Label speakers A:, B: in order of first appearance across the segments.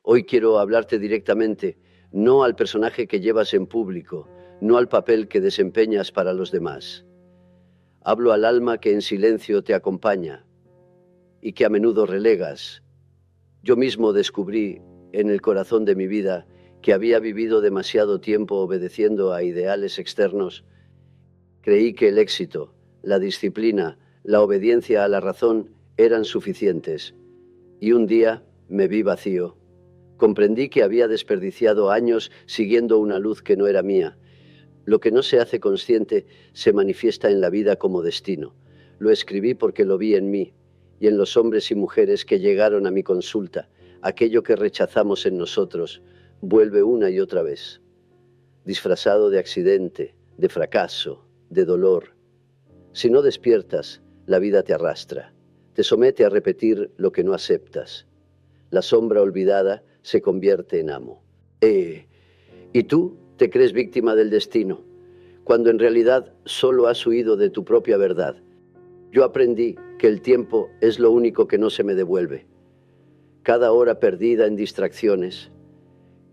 A: Hoy quiero hablarte directamente, no al personaje que llevas en público, no al papel que desempeñas para los demás. Hablo al alma que en silencio te acompaña y que a menudo relegas. Yo mismo descubrí en el corazón de mi vida que había vivido demasiado tiempo obedeciendo a ideales externos. Creí que el éxito, la disciplina, la obediencia a la razón eran suficientes. Y un día me vi vacío. Comprendí que había desperdiciado años siguiendo una luz que no era mía. Lo que no se hace consciente se manifiesta en la vida como destino. Lo escribí porque lo vi en mí y en los hombres y mujeres que llegaron a mi consulta. Aquello que rechazamos en nosotros vuelve una y otra vez, disfrazado de accidente, de fracaso, de dolor. Si no despiertas, la vida te arrastra, te somete a repetir lo que no aceptas. La sombra olvidada se convierte en amo. ¿Y tú te crees víctima del destino, cuando en realidad solo has huido de tu propia verdad? Yo aprendí que el tiempo es lo único que no se me devuelve. Cada hora perdida en distracciones,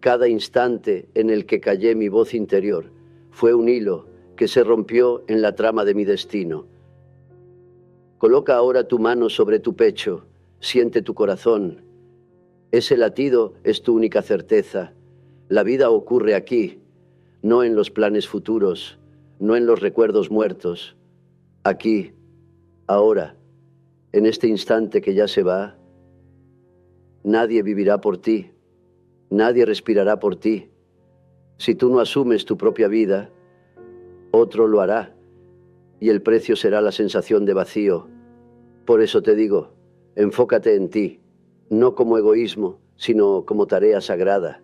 A: cada instante en el que callé mi voz interior, fue un hilo que se rompió en la trama de mi destino. Coloca ahora tu mano sobre tu pecho, siente tu corazón. Ese latido es tu única certeza. La vida ocurre aquí, no en los planes futuros, no en los recuerdos muertos. Aquí, ahora, en este instante que ya se va, nadie vivirá por ti, nadie respirará por ti. Si tú no asumes tu propia vida, otro lo hará, y el precio será la sensación de vacío. Por eso te digo, enfócate en ti, no como egoísmo, sino como tarea sagrada.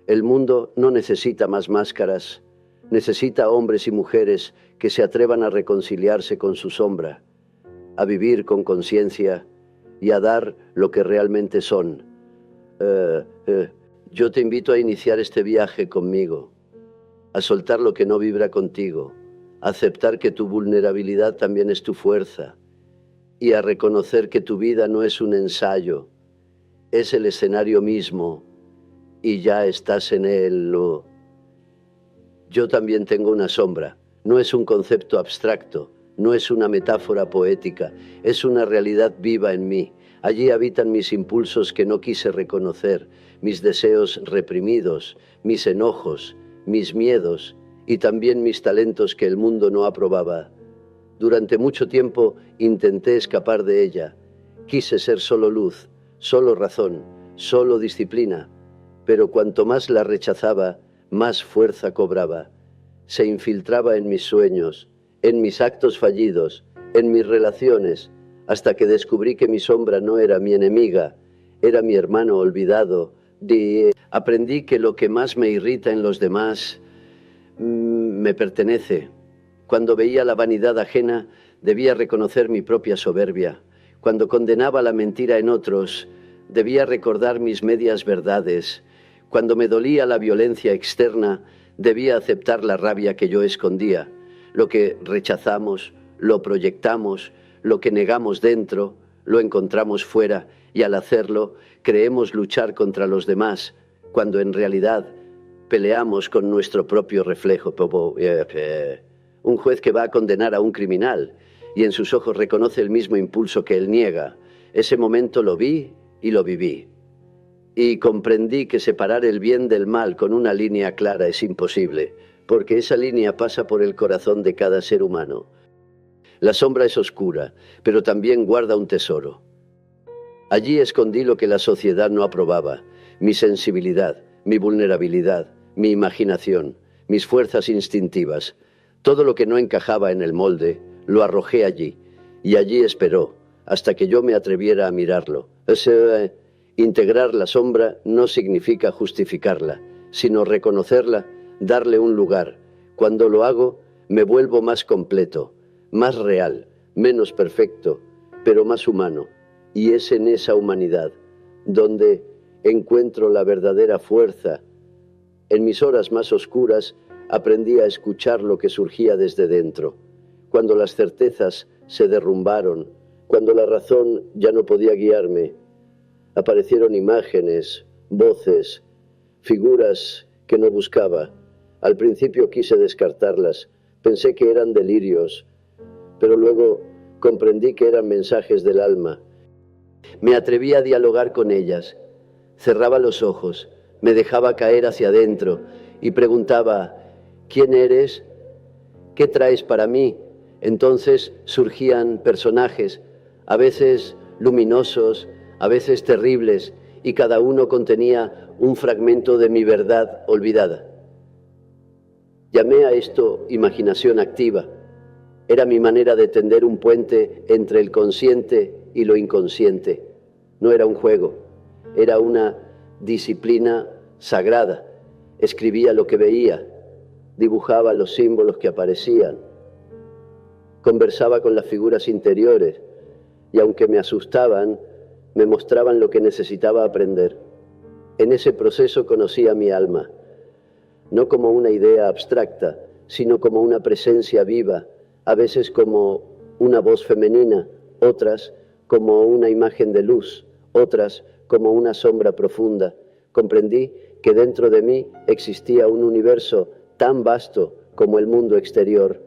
A: El mundo no necesita más máscaras, necesita hombres y mujeres que se atrevan a reconciliarse con su sombra, a vivir con conciencia y a dar lo que realmente son. Yo te invito a iniciar este viaje conmigo, a soltar lo que no vibra contigo, a aceptar que tu vulnerabilidad también es tu fuerza y a reconocer que tu vida no es un ensayo, es el escenario mismo y ya estás en él. Yo también tengo una sombra, no es un concepto abstracto, no es una metáfora poética, es una realidad viva en mí. Allí habitan mis impulsos que no quise reconocer, mis deseos reprimidos, mis enojos, mis miedos y también mis talentos que el mundo no aprobaba. Durante mucho tiempo intenté escapar de ella. Quise ser solo luz, solo razón, solo disciplina. Pero cuanto más la rechazaba, más fuerza cobraba. Se infiltraba en mis sueños, en mis actos fallidos, en mis relaciones, hasta que descubrí que mi sombra no era mi enemiga, era mi hermano olvidado. Aprendí que lo que más me irrita en los demás me pertenece. Cuando veía la vanidad ajena, debía reconocer mi propia soberbia. Cuando condenaba la mentira en otros, debía recordar mis medias verdades. Cuando me dolía la violencia externa, debía aceptar la rabia que yo escondía. Lo que rechazamos, lo proyectamos, lo que negamos dentro, lo encontramos fuera, y al hacerlo, creemos luchar contra los demás, cuando en realidad peleamos con nuestro propio reflejo. Un juez que va a condenar a un criminal y en sus ojos reconoce el mismo impulso que él niega. Ese momento lo vi y lo viví. Y comprendí que separar el bien del mal con una línea clara es imposible, porque esa línea pasa por el corazón de cada ser humano. La sombra es oscura, pero también guarda un tesoro. Allí escondí lo que la sociedad no aprobaba, mi sensibilidad, mi vulnerabilidad, mi imaginación, mis fuerzas instintivas. Todo lo que no encajaba en el molde, lo arrojé allí, y allí esperó, hasta que yo me atreviera a mirarlo. Integrar la sombra no significa justificarla, sino reconocerla, darle un lugar. Cuando lo hago, me vuelvo más completo, más real, menos perfecto, pero más humano. Y es en esa humanidad donde encuentro la verdadera fuerza. En mis horas más oscuras aprendí a escuchar lo que surgía desde dentro. Cuando las certezas se derrumbaron, cuando la razón ya no podía guiarme, aparecieron imágenes, voces, figuras que no buscaba. Al principio quise descartarlas, pensé que eran delirios, pero luego comprendí que eran mensajes del alma. Me atreví a dialogar con ellas, cerraba los ojos, me dejaba caer hacia adentro y preguntaba: ¿quién eres? ¿Qué traes para mí? Entonces surgían personajes, a veces luminosos, a veces terribles, y cada uno contenía un fragmento de mi verdad olvidada. Llamé a esto imaginación activa. Era mi manera de tender un puente entre el consciente y lo inconsciente. No era un juego, era una disciplina sagrada. Escribía lo que veía, dibujaba los símbolos que aparecían, conversaba con las figuras interiores y aunque me asustaban, me mostraban lo que necesitaba aprender. En ese proceso conocí a mi alma, no como una idea abstracta, sino como una presencia viva, a veces como una voz femenina, otras como una imagen de luz, otras como una sombra profunda. Comprendí que dentro de mí existía un universo tan vasto como el mundo exterior.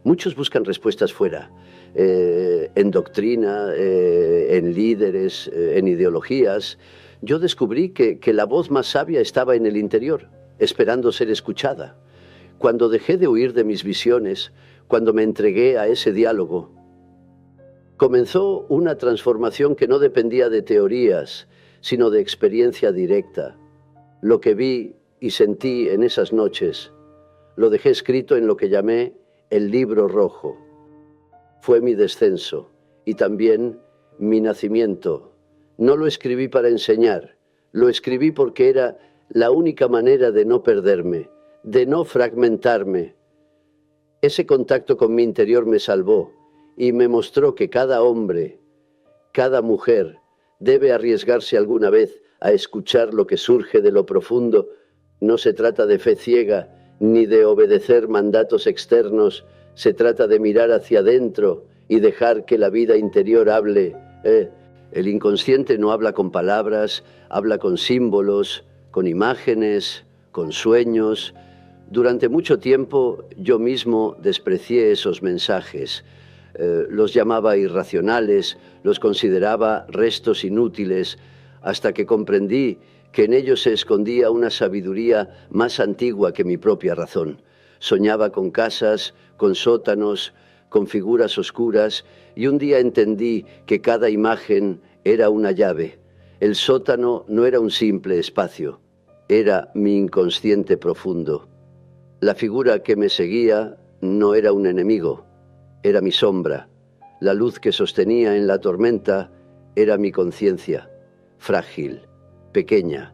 A: Muchos buscan respuestas fuera, en doctrina, en líderes, en ideologías. Yo descubrí que la voz más sabia estaba en el interior, esperando ser escuchada. Cuando dejé de huir de mis visiones, cuando me entregué a ese diálogo, comenzó una transformación que no dependía de teorías, sino de experiencia directa. Lo que vi y sentí en esas noches, lo dejé escrito en lo que llamé el libro rojo. Fue mi descenso y también mi nacimiento. No lo escribí para enseñar, lo escribí porque era la única manera de no perderme, de no fragmentarme. Ese contacto con mi interior me salvó y me mostró que cada hombre, cada mujer, debe arriesgarse alguna vez a escuchar lo que surge de lo profundo. No se trata de fe ciega ni de obedecer mandatos externos, se trata de mirar hacia adentro y dejar que la vida interior hable. El inconsciente no habla con palabras, habla con símbolos, con imágenes, con sueños. Durante mucho tiempo yo mismo desprecié esos mensajes. Los llamaba irracionales, los consideraba restos inútiles, hasta que comprendí que en ellos se escondía una sabiduría más antigua que mi propia razón. Soñaba con casas, con sótanos, con figuras oscuras, y un día entendí que cada imagen era una llave. El sótano no era un simple espacio, era mi inconsciente profundo. La figura que me seguía no era un enemigo, era mi sombra. La luz que sostenía en la tormenta era mi conciencia, frágil, pequeña,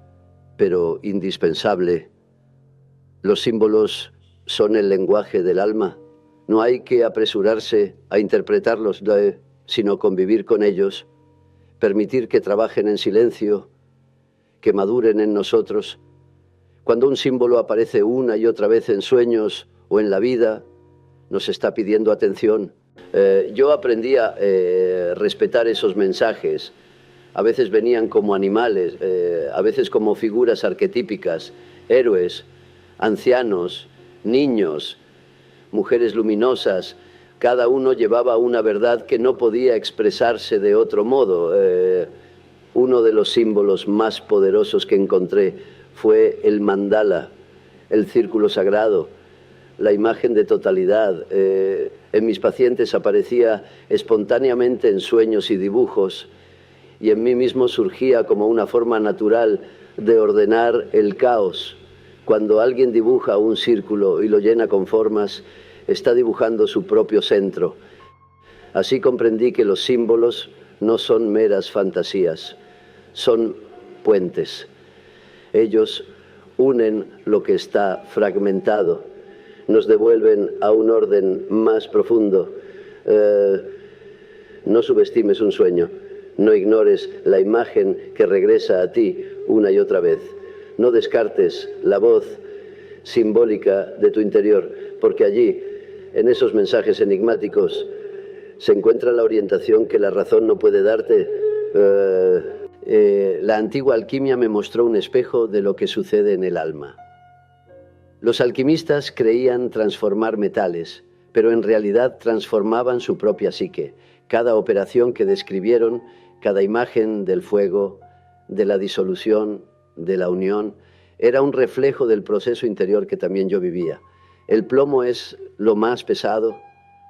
A: pero indispensable. Los símbolos son el lenguaje del alma. No hay que apresurarse a interpretarlos, sino convivir con ellos, permitir que trabajen en silencio, que maduren en nosotros. Cuando un símbolo aparece una y otra vez en sueños o en la vida, nos está pidiendo atención. Yo aprendí a respetar esos mensajes. A veces venían como animales, a veces como figuras arquetípicas, héroes, ancianos, niños, mujeres luminosas. Cada uno llevaba una verdad que no podía expresarse de otro modo. Uno de los símbolos más poderosos que encontré fue el mandala, el círculo sagrado, la imagen de totalidad. En mis pacientes aparecía espontáneamente en sueños y dibujos, y en mí mismo surgía como una forma natural de ordenar el caos. Cuando alguien dibuja un círculo y lo llena con formas, está dibujando su propio centro. Así comprendí que los símbolos no son meras fantasías, son puentes. Ellos unen lo que está fragmentado, nos devuelven a un orden más profundo. No subestimes un sueño, no ignores la imagen que regresa a ti una y otra vez. No descartes la voz simbólica de tu interior, porque allí, en esos mensajes enigmáticos, se encuentra la orientación que la razón no puede darte. La antigua alquimia me mostró un espejo de lo que sucede en el alma. Los alquimistas creían transformar metales, pero en realidad transformaban su propia psique. Cada operación que describieron, cada imagen del fuego, de la disolución, de la unión, era un reflejo del proceso interior que también yo vivía. El plomo es lo más pesado,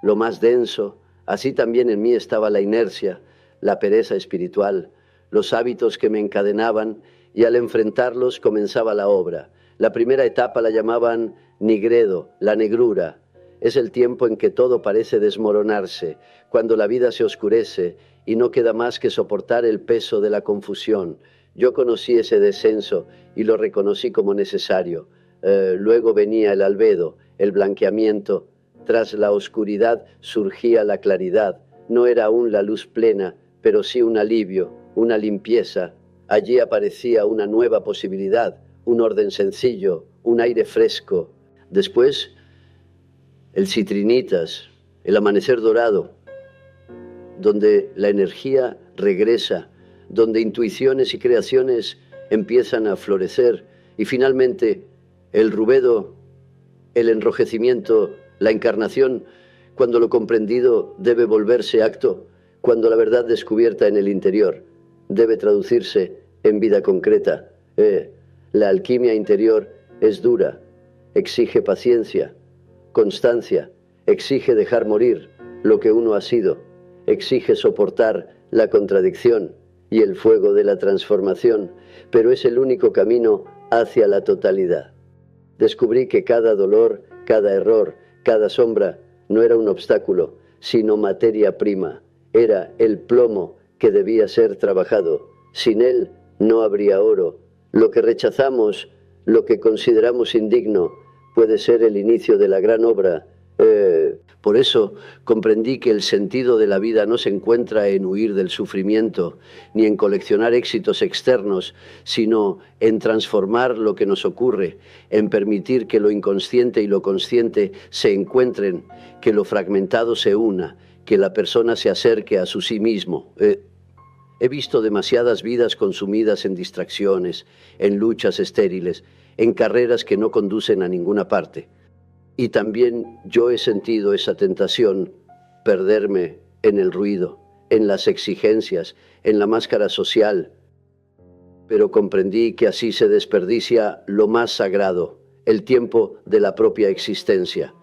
A: lo más denso, así también en mí estaba la inercia, la pereza espiritual, los hábitos que me encadenaban, y al enfrentarlos comenzaba la obra. La primera etapa la llamaban nigredo, la negrura. Es el tiempo en que todo parece desmoronarse, cuando la vida se oscurece y no queda más que soportar el peso de la confusión. Yo conocí ese descenso y lo reconocí como necesario. Luego venía el albedo, el blanqueamiento. Tras la oscuridad surgía la claridad. No era aún la luz plena, pero sí un alivio, una limpieza. Allí aparecía una nueva posibilidad, un orden sencillo, un aire fresco. Después, el citrinitas, el amanecer dorado, donde la energía regresa, donde intuiciones y creaciones empiezan a florecer, y finalmente el rubedo, el enrojecimiento, la encarnación, cuando lo comprendido debe volverse acto, cuando la verdad descubierta en el interior debe traducirse en vida concreta. La alquimia interior es dura, exige paciencia, constancia, exige dejar morir lo que uno ha sido, exige soportar la contradicción y el fuego de la transformación, pero es el único camino hacia la totalidad. Descubrí que cada dolor, cada error, cada sombra no era un obstáculo, sino materia prima. Era el plomo que debía ser trabajado. Sin él no habría oro. Lo que rechazamos, lo que consideramos indigno, puede ser el inicio de la gran obra. Por eso comprendí que el sentido de la vida no se encuentra en huir del sufrimiento, ni en coleccionar éxitos externos, sino en transformar lo que nos ocurre, en permitir que lo inconsciente y lo consciente se encuentren, que lo fragmentado se una, que la persona se acerque a su sí mismo. He visto demasiadas vidas consumidas en distracciones, en luchas estériles, en carreras que no conducen a ninguna parte. Y también yo he sentido esa tentación, perderme en el ruido, en las exigencias, en la máscara social. Pero comprendí que así se desperdicia lo más sagrado, el tiempo de la propia existencia.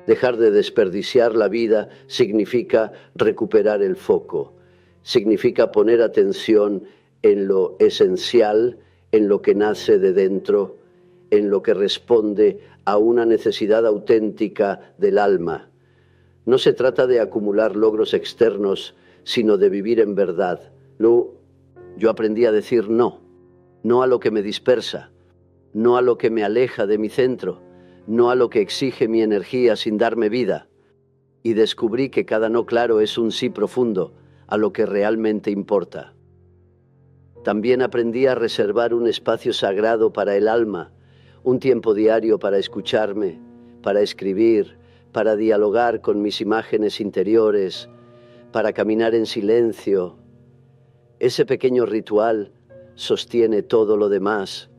A: Dejar de desperdiciar la vida significa recuperar el foco, significa poner atención en lo esencial, en lo que nace de dentro, en lo que responde a una necesidad auténtica del alma. No se trata de acumular logros externos, sino de vivir en verdad. Yo aprendí a decir no, no a lo que me dispersa, no a lo que me aleja de mi centro, no a lo que exige mi energía sin darme vida. Y descubrí que cada no claro es un sí profundo a lo que realmente importa. También aprendí a reservar un espacio sagrado para el alma, un tiempo diario para escucharme, para escribir, para dialogar con mis imágenes interiores, para caminar en silencio. Ese pequeño ritual sostiene todo lo demás.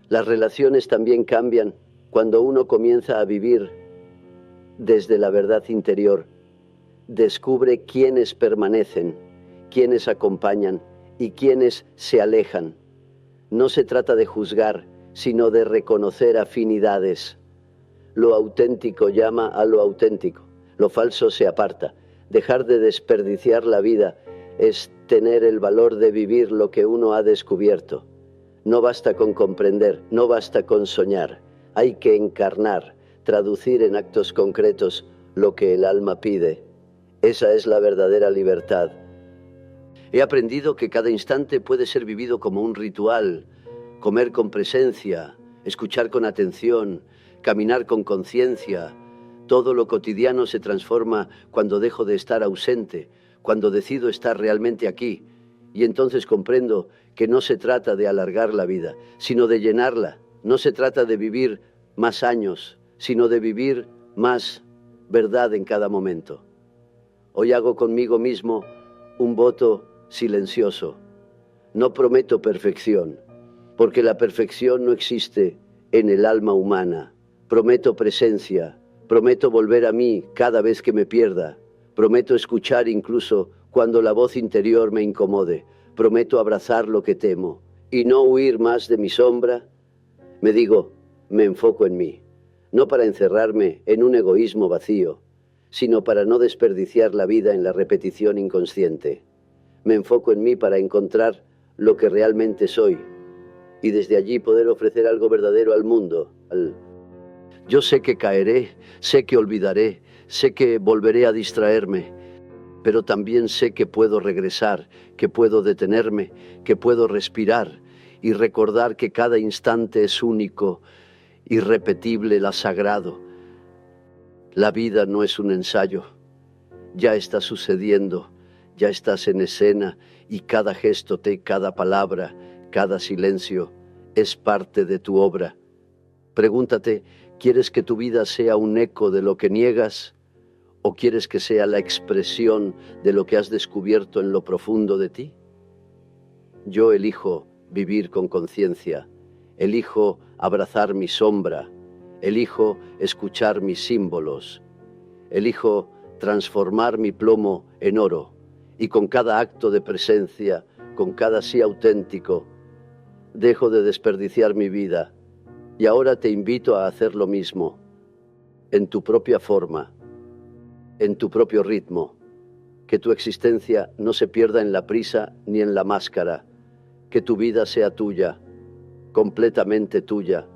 A: Las relaciones también cambian cuando uno comienza a vivir desde la verdad interior. Descubre quiénes permanecen, quiénes acompañan y quiénes se alejan. No se trata de juzgar, sino de reconocer afinidades. Lo auténtico llama a lo auténtico, lo falso se aparta. Dejar de desperdiciar la vida es tener el valor de vivir lo que uno ha descubierto. No basta con comprender, no basta con soñar. Hay que encarnar, traducir en actos concretos lo que el alma pide. Esa es la verdadera libertad. He aprendido que cada instante puede ser vivido como un ritual. Comer con presencia, escuchar con atención, caminar con conciencia. Todo lo cotidiano se transforma cuando dejo de estar ausente, cuando decido estar realmente aquí. Y entonces comprendo que no se trata de alargar la vida, sino de llenarla. No se trata de vivir más años, sino de vivir más verdad en cada momento. Hoy hago conmigo mismo un voto silencioso. No prometo perfección, porque la perfección no existe en el alma humana. Prometo presencia, prometo volver a mí cada vez que me pierda. Prometo escuchar incluso cuando la voz interior me incomode. Prometo abrazar lo que temo y no huir más de mi sombra. Me digo, me enfoco en mí, no para encerrarme en un egoísmo vacío, sino para no desperdiciar la vida en la repetición inconsciente. Me enfoco en mí para encontrar lo que realmente soy y desde allí poder ofrecer algo verdadero al mundo. Yo sé que caeré, sé que olvidaré, sé que volveré a distraerme, pero también sé que puedo regresar, que puedo detenerme, que puedo respirar y recordar que cada instante es único, irrepetible, sagrado. La vida no es un ensayo, ya está sucediendo, ya estás en escena y cada gesto, cada palabra, cada silencio es parte de tu obra. Pregúntate, ¿quieres que tu vida sea un eco de lo que niegas? ¿O quieres que sea la expresión de lo que has descubierto en lo profundo de ti? Yo elijo vivir con conciencia, elijo abrazar mi sombra, elijo escuchar mis símbolos, elijo transformar mi plomo en oro y con cada acto de presencia, con cada sí auténtico, dejo de desperdiciar mi vida y ahora te invito a hacer lo mismo, en tu propia forma, en tu propio ritmo, que tu existencia no se pierda en la prisa ni en la máscara, que tu vida sea tuya, completamente tuya,